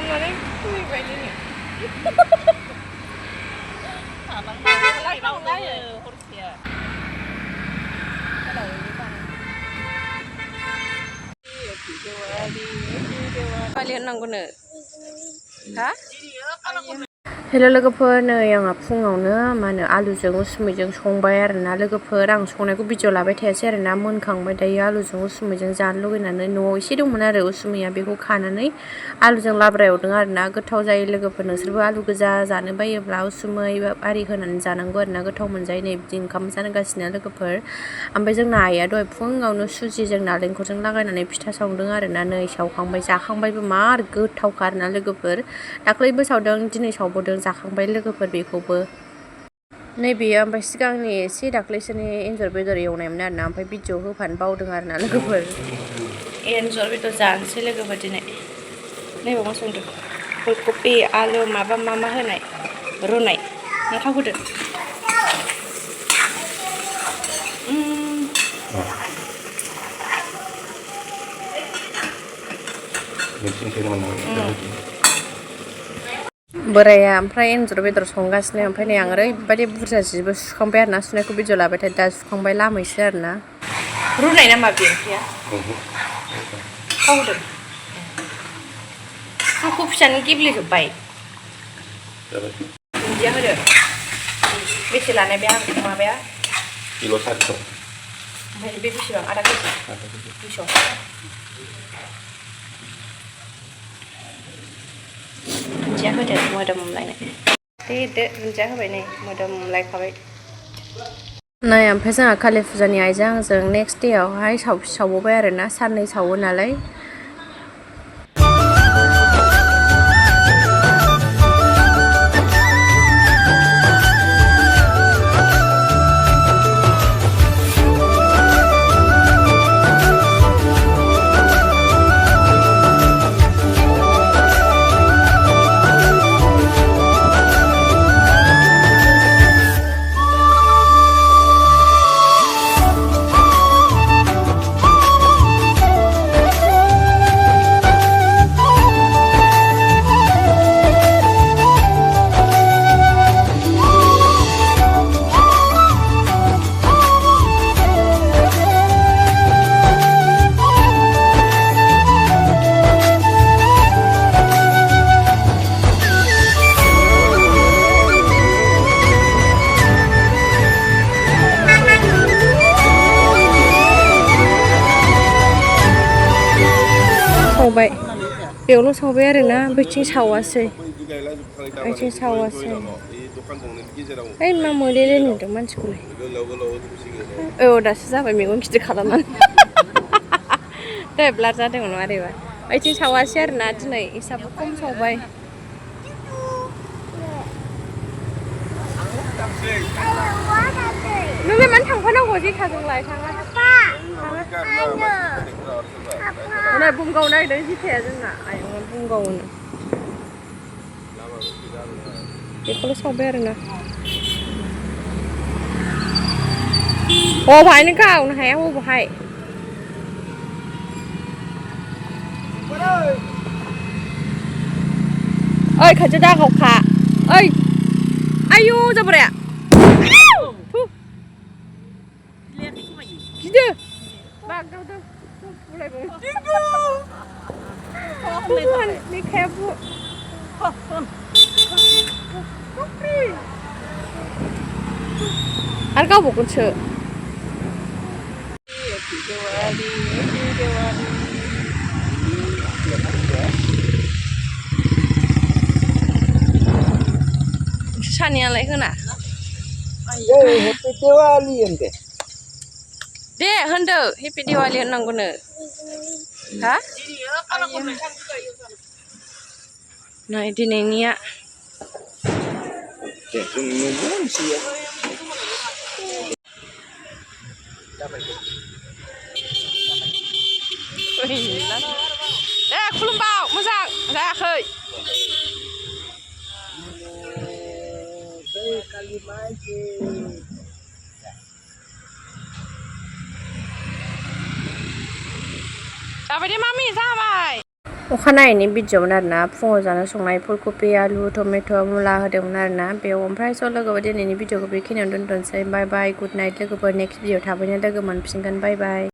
खालामनानै फैबायदि diwali होननांगौनो हा हेल' लोगोफोर नै आंहा फुङावनो मा होनो आलुजों उसुमैजों संबाय आरोना लोगोफोर आं संनायखौ भिडिअ लाबाय थायासै आरोना मोनखांबाय दायो आलुजों उसुमैजों जानो लुगैनानै न'आव एसे दंमोन आरो उसुमैया बेखौ खानानै आलुजों लाब्रा एवदों आरोना गोथाव जायो लोगोफोर नोंसोरबो आलु गोजा जानो बायोब्ला उसुमै आरि होनानै जानांगौ आरोना गोथाव मोनजायो नै बिदि ओंखाम जागासिनो लोगोफोर ओमफ्राय जोंना आइया दहाय फुङावनो सुजिजों नालेंखरजों लागायनानै फिथा सावदों आरोना नै सावखांबाय जाखांबायबो मार गोथावखा आरोना लोगोफोर दाख्लैबो सावदों दिनै सावबावदों जाखांबाय लोगोफोर बेखौबो नैबेयो ओमफ्राय सिगांनि एसे दाख्लैसोनि एन्जर बेदर एवनायमोन आरोना ओमफ्राय भिडिअ होफानो बावदों आरोना लोगोफोर एन्जर बेदर जानोसै लोगोफोर दिनै नैबे मा संदों फुलकबि आलु माबा मा होनाय रुनाय नोंथाव होदो बोराया ओमफ्राय एन्जर बेदर संगासिनो ओमफ्राय नै आं ओरैबायदि बुरजा जिबो सुखांबाय आरोना सुनायखौ भिडिअ लाबाय थायो दा सुखांबाय लामैसो आरोना रुनाय नामा बे ओंख्रिया थाव होदों हाखौ फिसानो गेब्लेजोब्बाय दुन्दिया होदो बेसे लानाय बे माबाया किल' 400 ओमफ्राय बे बेसेबां आधा केजि 200 दुन्दिया होदो मोदोमलायनाय दे दुन्दिया होबाय नै मोदोमलायखाबाय नै ओमफ्राय जोंहा कालि फुजानि आइजों आंजों नेक्स्ट देआवहाय सावबावबाय आरोना साननै सावो नालाय सावबाय बेयावल' सावबाय आरोना बैथिं सावासै बैथिं सावासै ओइ मा मोलेले नुदों मानसिखौलाय औ दासो जाबाय मेगन गिदिर खालामनानै दहाय ब्लार जादोंमोन मारैबा बैथिं सावासै आरोना दिनै एसाबो खम सावबाय नोंलाय मानो थांफानांगौ जेथाजोंलाय थाङा नै बुमगाव नागिरदों जिथाया जोंना आयंआ बुमगावनो बेखौल' सावबाय आरोना बबेहायनो गावनो हाया बबेहाय ओइ खाथियाव दागावखा ओइ आयु जाब्राया गिदो बागदावदों लेखाया आरो गावबावगोनसो सानैयालाय होना दे होनदो हेपि दिवाली होननांगौनो हा नै दिनैनिया दे खुलुमबाव मोजां जायाखै जाबाय दे मामि जाबाय अखानायैनि भिडिअ'मोन आरोना फुङाव जानो संनाय फुलकबि आलु टमेट' मुला होदोंमोन आरोना बेयाव ओमफ्राय लोगोफोर दिनैनि भिडिअ'खौ बेखिनियावनो दोनथ'नोसै बाय बाय गुड नाइट लोगोफोर नेक्स्ट भिडिअ' थाबैनो लोगो मोनफिनगोन बाय बाय